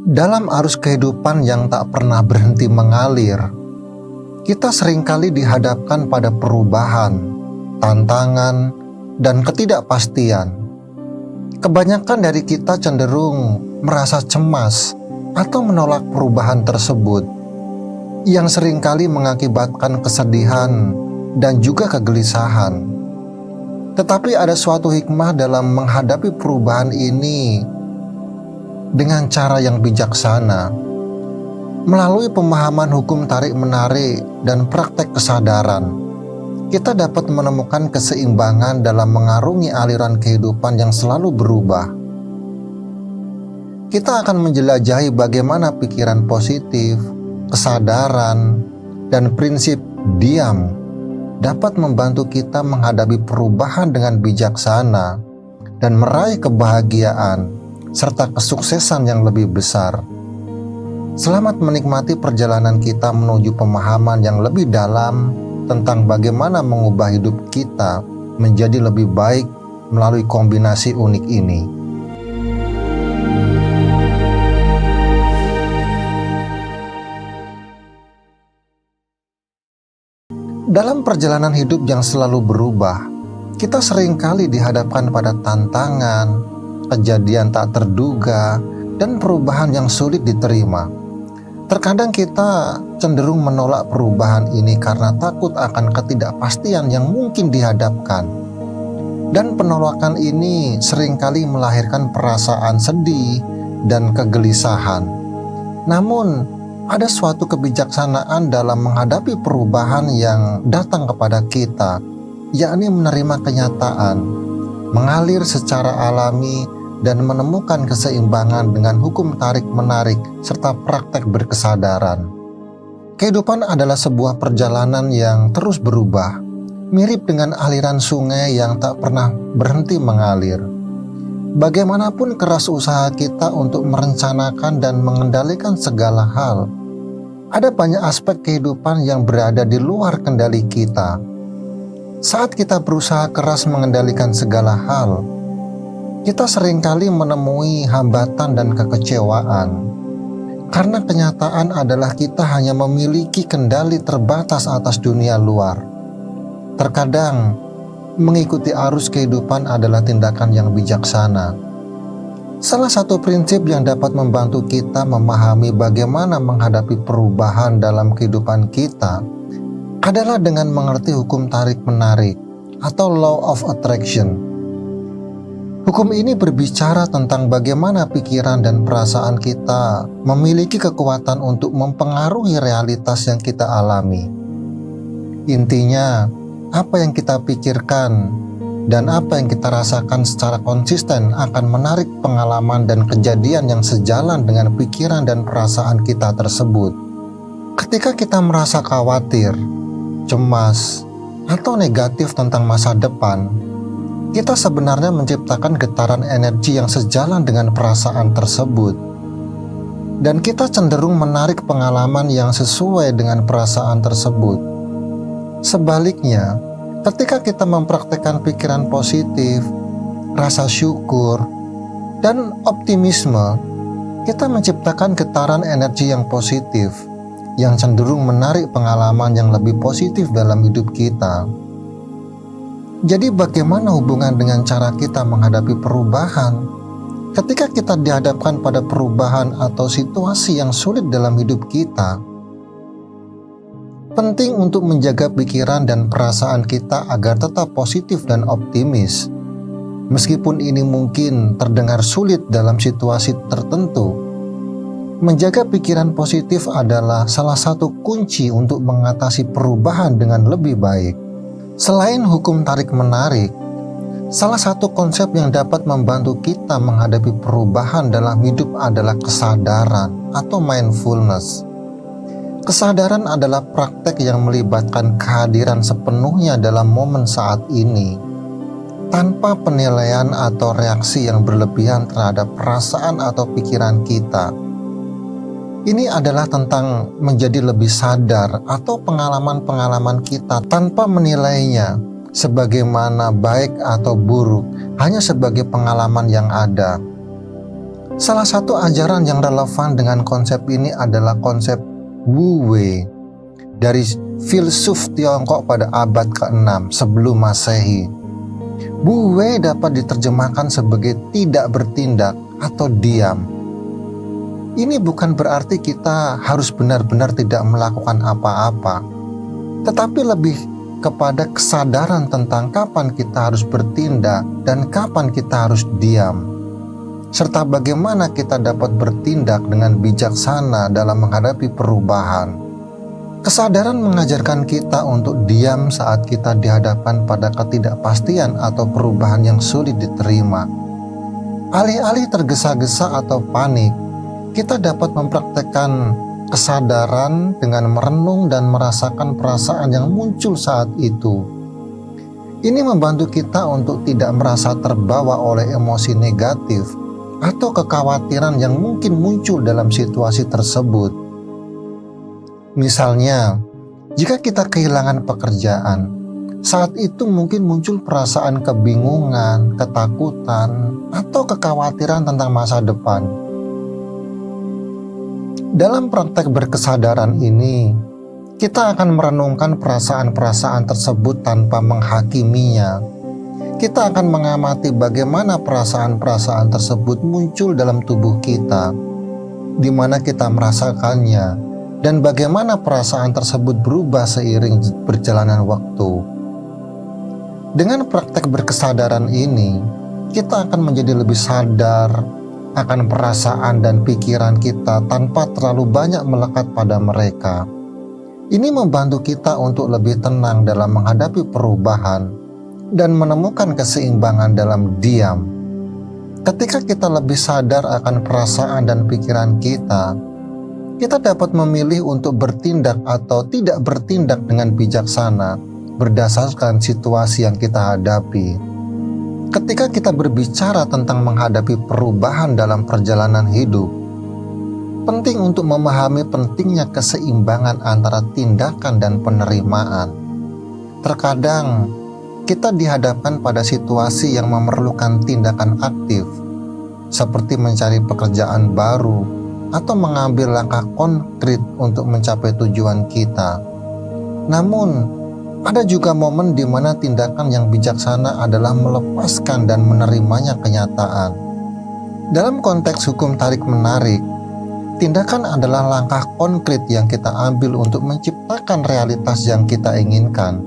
Dalam arus kehidupan yang tak pernah berhenti mengalir, kita seringkali dihadapkan pada perubahan, tantangan, dan ketidakpastian. Kebanyakan dari kita cenderung merasa cemas atau menolak perubahan tersebut, yang seringkali mengakibatkan kesedihan dan juga kegelisahan. Tetapi ada suatu hikmah dalam menghadapi perubahan ini dengan cara yang bijaksana. Melalui pemahaman hukum tarik-menarik dan praktek kesadaran, kita dapat menemukan keseimbangan dalam mengarungi aliran kehidupan yang selalu berubah. Kita akan menjelajahi bagaimana pikiran positif, kesadaran, dan prinsip diam dapat membantu kita menghadapi perubahan dengan bijaksana dan meraih kebahagiaan serta kesuksesan yang lebih besar. Selamat menikmati perjalanan kita menuju pemahaman yang lebih dalam tentang bagaimana mengubah hidup kita menjadi lebih baik melalui kombinasi unik ini. Dalam perjalanan hidup yang selalu berubah, kita seringkali dihadapkan pada tantangan, kejadian tak terduga, dan perubahan yang sulit diterima. Terkadang kita cenderung menolak perubahan ini karena takut akan ketidakpastian yang mungkin dihadapkan. Dan penolakan ini seringkali melahirkan perasaan sedih dan kegelisahan. Namun, ada suatu kebijaksanaan dalam menghadapi perubahan yang datang kepada kita, yakni menerima kenyataan, mengalir secara alami, dan menemukan keseimbangan dengan hukum tarik-menarik serta praktek berkesadaran. Kehidupan adalah sebuah perjalanan yang terus berubah, mirip dengan aliran sungai yang tak pernah berhenti mengalir. Bagaimanapun keras usaha kita untuk merencanakan dan mengendalikan segala hal, ada banyak aspek kehidupan yang berada di luar kendali kita. Saat kita berusaha keras mengendalikan segala hal, kita seringkali menemui hambatan dan kekecewaan, karena kenyataan adalah kita hanya memiliki kendali terbatas atas dunia luar. Terkadang, mengikuti arus kehidupan adalah tindakan yang bijaksana. Salah satu prinsip yang dapat membantu kita memahami bagaimana menghadapi perubahan dalam kehidupan kita adalah dengan mengerti hukum tarik-menarik atau law of attraction. Hukum ini berbicara tentang bagaimana pikiran dan perasaan kita memiliki kekuatan untuk mempengaruhi realitas yang kita alami. Intinya, apa yang kita pikirkan dan apa yang kita rasakan secara konsisten akan menarik pengalaman dan kejadian yang sejalan dengan pikiran dan perasaan kita tersebut. Ketika kita merasa khawatir, cemas, atau negatif tentang masa depan, kita sebenarnya menciptakan getaran energi yang sejalan dengan perasaan tersebut. Dan kita cenderung menarik pengalaman yang sesuai dengan perasaan tersebut. Sebaliknya, ketika kita mempraktikkan pikiran positif, rasa syukur, dan optimisme, kita menciptakan getaran energi yang positif, yang cenderung menarik pengalaman yang lebih positif dalam hidup kita. Jadi bagaimana hubungan dengan cara kita menghadapi perubahan? Ketika kita dihadapkan pada perubahan atau situasi yang sulit dalam hidup kita, penting untuk menjaga pikiran dan perasaan kita agar tetap positif dan optimis. Meskipun ini mungkin terdengar sulit dalam situasi tertentu, menjaga pikiran positif adalah salah satu kunci untuk mengatasi perubahan dengan lebih baik. Selain hukum tarik-menarik, salah satu konsep yang dapat membantu kita menghadapi perubahan dalam hidup adalah kesadaran atau mindfulness. Kesadaran adalah praktek yang melibatkan kehadiran sepenuhnya dalam momen saat ini, tanpa penilaian atau reaksi yang berlebihan terhadap perasaan atau pikiran kita. Ini adalah tentang menjadi lebih sadar atau pengalaman-pengalaman kita tanpa menilainya sebagaimana baik atau buruk, hanya sebagai pengalaman yang ada. Salah satu ajaran yang relevan dengan konsep ini adalah konsep Wu Wei dari filsuf Tiongkok pada abad ke-6 sebelum Masehi. Wu Wei dapat diterjemahkan sebagai tidak bertindak atau diam. Ini bukan berarti kita harus benar-benar tidak melakukan apa-apa, tetapi lebih kepada kesadaran tentang kapan kita harus bertindak dan kapan kita harus diam, serta bagaimana kita dapat bertindak dengan bijaksana dalam menghadapi perubahan. Kesadaran mengajarkan kita untuk diam saat kita dihadapkan pada ketidakpastian atau perubahan yang sulit diterima. Alih-alih tergesa-gesa atau panik, kita dapat mempraktekkan kesadaran dengan merenung dan merasakan perasaan yang muncul saat itu. Ini membantu kita untuk tidak merasa terbawa oleh emosi negatif atau kekhawatiran yang mungkin muncul dalam situasi tersebut. Misalnya, jika kita kehilangan pekerjaan, saat itu mungkin muncul perasaan kebingungan, ketakutan, atau kekhawatiran tentang masa depan. Dalam praktek berkesadaran ini, kita akan merenungkan perasaan-perasaan tersebut tanpa menghakiminya. Kita akan mengamati bagaimana perasaan-perasaan tersebut muncul dalam tubuh kita, di mana kita merasakannya, dan bagaimana perasaan tersebut berubah seiring berjalanan waktu. Dengan praktek berkesadaran ini, kita akan menjadi lebih sadar akan perasaan dan pikiran kita tanpa terlalu banyak melekat pada mereka. Ini membantu kita untuk lebih tenang dalam menghadapi perubahan dan menemukan keseimbangan dalam diam. Ketika kita lebih sadar akan perasaan dan pikiran kita dapat memilih untuk bertindak atau tidak bertindak dengan bijaksana berdasarkan situasi yang kita hadapi. Ketika kita berbicara tentang menghadapi perubahan dalam perjalanan hidup, penting untuk memahami pentingnya keseimbangan antara tindakan dan penerimaan. Terkadang kita dihadapkan pada situasi yang memerlukan tindakan aktif, seperti mencari pekerjaan baru atau mengambil langkah konkret untuk mencapai tujuan kita. Namun, ada juga momen di mana tindakan yang bijaksana adalah melepaskan dan menerimanya kenyataan. Dalam konteks hukum tarik-menarik, tindakan adalah langkah konkret yang kita ambil untuk menciptakan realitas yang kita inginkan.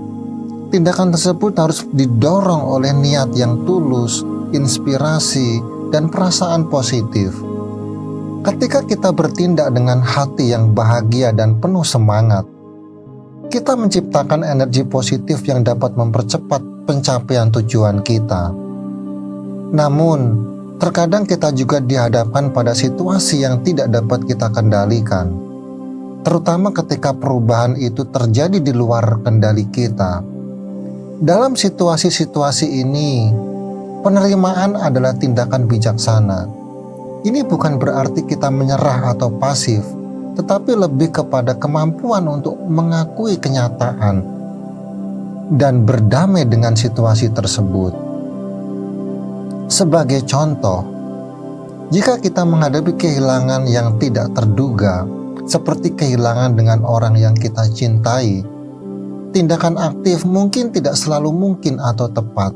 Tindakan tersebut harus didorong oleh niat yang tulus, inspirasi, dan perasaan positif. Ketika kita bertindak dengan hati yang bahagia dan penuh semangat, kita menciptakan energi positif yang dapat mempercepat pencapaian tujuan kita. Namun, terkadang kita juga dihadapkan pada situasi yang tidak dapat kita kendalikan, terutama ketika perubahan itu terjadi di luar kendali kita. Dalam situasi-situasi ini, penerimaan adalah tindakan bijaksana. Ini bukan berarti kita menyerah atau pasif, tetapi lebih kepada kemampuan untuk mengakui kenyataan dan berdamai dengan situasi tersebut. Sebagai contoh, jika kita menghadapi kehilangan yang tidak terduga, seperti kehilangan dengan orang yang kita cintai, tindakan aktif mungkin tidak selalu mungkin atau tepat.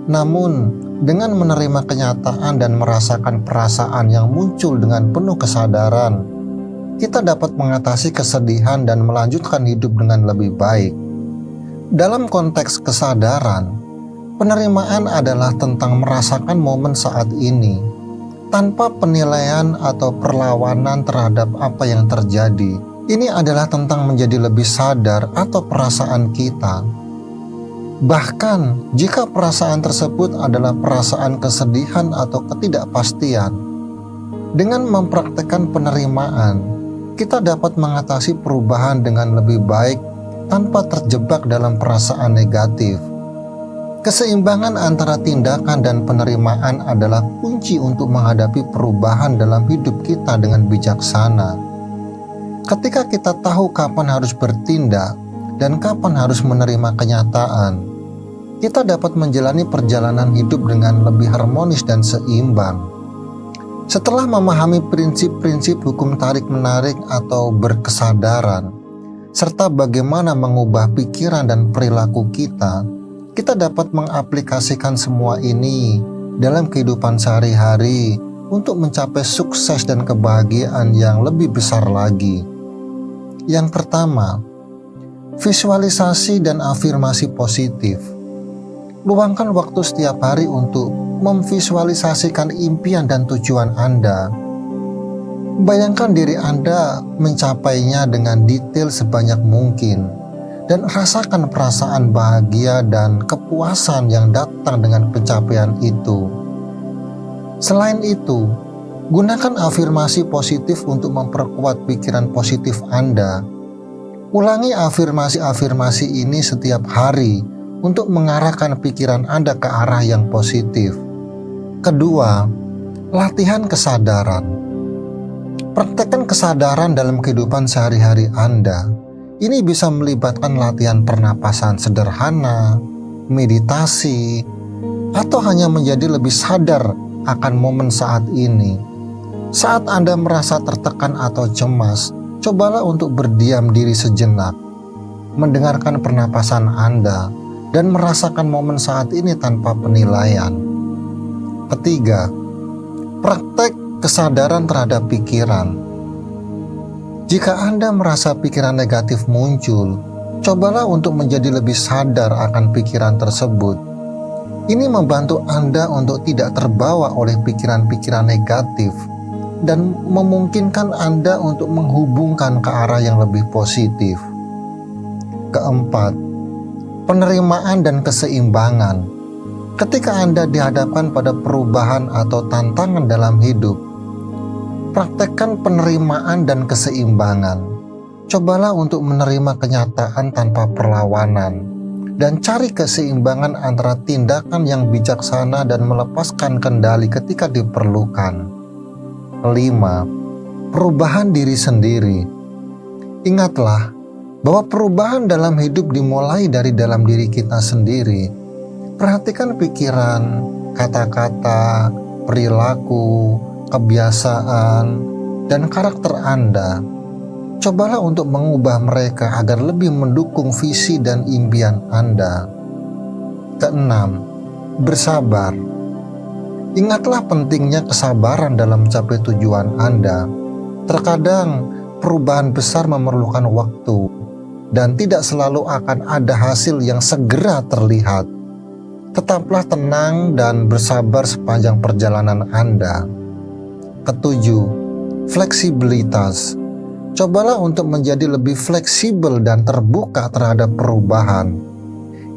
Namun, dengan menerima kenyataan dan merasakan perasaan yang muncul dengan penuh kesadaran, kita dapat mengatasi kesedihan dan melanjutkan hidup dengan lebih baik. Dalam konteks kesadaran, penerimaan adalah tentang merasakan momen saat ini, tanpa penilaian atau perlawanan terhadap apa yang terjadi. Ini adalah tentang menjadi lebih sadar atau perasaan kita. Bahkan jika perasaan tersebut adalah perasaan kesedihan atau ketidakpastian, dengan mempraktekkan penerimaan, kita dapat mengatasi perubahan dengan lebih baik tanpa terjebak dalam perasaan negatif. Keseimbangan antara tindakan dan penerimaan adalah kunci untuk menghadapi perubahan dalam hidup kita dengan bijaksana. Ketika kita tahu kapan harus bertindak dan kapan harus menerima kenyataan, kita dapat menjalani perjalanan hidup dengan lebih harmonis dan seimbang. Setelah memahami prinsip-prinsip hukum tarik-menarik atau berkesadaran, serta bagaimana mengubah pikiran dan perilaku kita, kita dapat mengaplikasikan semua ini dalam kehidupan sehari-hari untuk mencapai sukses dan kebahagiaan yang lebih besar lagi. Yang pertama, visualisasi dan afirmasi positif. Luangkan waktu setiap hari untuk memvisualisasikan impian dan tujuan Anda. Bayangkan diri Anda mencapainya dengan detail sebanyak mungkin dan rasakan perasaan bahagia dan kepuasan yang datang dengan pencapaian itu. Selain itu, gunakan afirmasi positif untuk memperkuat pikiran positif Anda. Ulangi afirmasi-afirmasi ini setiap hari untuk mengarahkan pikiran Anda ke arah yang positif. Kedua, latihan kesadaran. Praktekkan kesadaran dalam kehidupan sehari-hari Anda. Ini bisa melibatkan latihan pernapasan sederhana, meditasi, atau hanya menjadi lebih sadar akan momen saat ini. Saat Anda merasa tertekan atau cemas, cobalah untuk berdiam diri sejenak, mendengarkan pernapasan Anda, dan merasakan momen saat ini tanpa penilaian. Ketiga, praktek kesadaran terhadap pikiran. Jika Anda merasa pikiran negatif muncul, cobalah untuk menjadi lebih sadar akan pikiran tersebut. Ini membantu Anda untuk tidak terbawa oleh pikiran-pikiran negatif dan memungkinkan Anda untuk menghubungkan ke arah yang lebih positif. Keempat, penerimaan dan keseimbangan. Ketika Anda dihadapkan pada perubahan atau tantangan dalam hidup, praktekkan penerimaan dan keseimbangan. Cobalah untuk menerima kenyataan tanpa perlawanan dan cari keseimbangan antara tindakan yang bijaksana dan melepaskan kendali ketika diperlukan. 5. Perubahan diri sendiri. Ingatlah bahwa perubahan dalam hidup dimulai dari dalam diri kita sendiri. Perhatikan pikiran, kata-kata, perilaku, kebiasaan, dan karakter Anda. Cobalah untuk mengubah mereka agar lebih mendukung visi dan impian Anda. Keenam, bersabar. Ingatlah pentingnya kesabaran dalam mencapai tujuan Anda. Terkadang perubahan besar memerlukan waktu dan tidak selalu akan ada hasil yang segera terlihat. Tetaplah tenang dan bersabar sepanjang perjalanan Anda. Ketujuh, fleksibilitas. Cobalah untuk menjadi lebih fleksibel dan terbuka terhadap perubahan.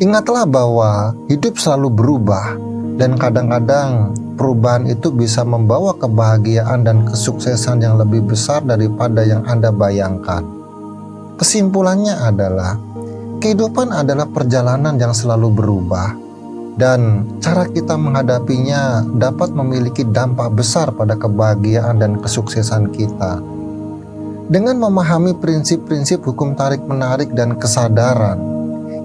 Ingatlah bahwa hidup selalu berubah dan kadang-kadang perubahan itu bisa membawa kebahagiaan dan kesuksesan yang lebih besar daripada yang Anda bayangkan. Kesimpulannya adalah, kehidupan adalah perjalanan yang selalu berubah, dan cara kita menghadapinya dapat memiliki dampak besar pada kebahagiaan dan kesuksesan kita. Dengan memahami prinsip-prinsip hukum tarik-menarik dan kesadaran,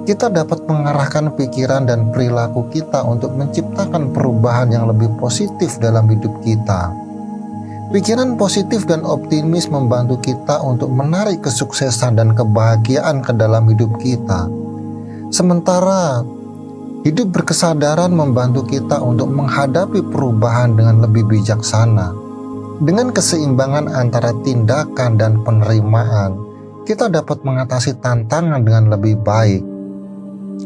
kita dapat mengarahkan pikiran dan perilaku kita untuk menciptakan perubahan yang lebih positif dalam hidup kita. Pikiran positif dan optimis membantu kita untuk menarik kesuksesan dan kebahagiaan ke dalam hidup kita. Sementara hidup berkesadaran membantu kita untuk menghadapi perubahan dengan lebih bijaksana. Dengan keseimbangan antara tindakan dan penerimaan, kita dapat mengatasi tantangan dengan lebih baik.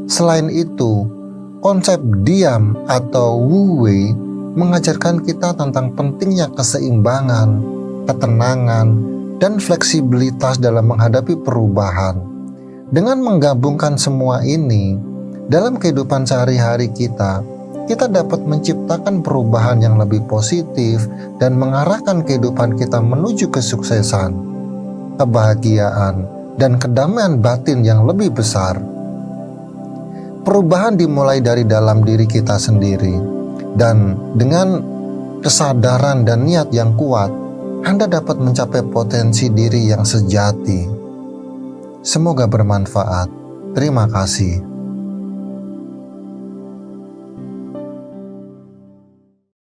Selain itu, konsep diam atau wu wei mengajarkan kita tentang pentingnya keseimbangan, ketenangan, dan fleksibilitas dalam menghadapi perubahan. Dengan menggabungkan semua ini, dalam kehidupan sehari-hari kita dapat menciptakan perubahan yang lebih positif dan mengarahkan kehidupan kita menuju kesuksesan, kebahagiaan, dan kedamaian batin yang lebih besar. Perubahan dimulai dari dalam diri kita sendiri, dan dengan kesadaran dan niat yang kuat, Anda dapat mencapai potensi diri yang sejati. Semoga bermanfaat. Terima kasih.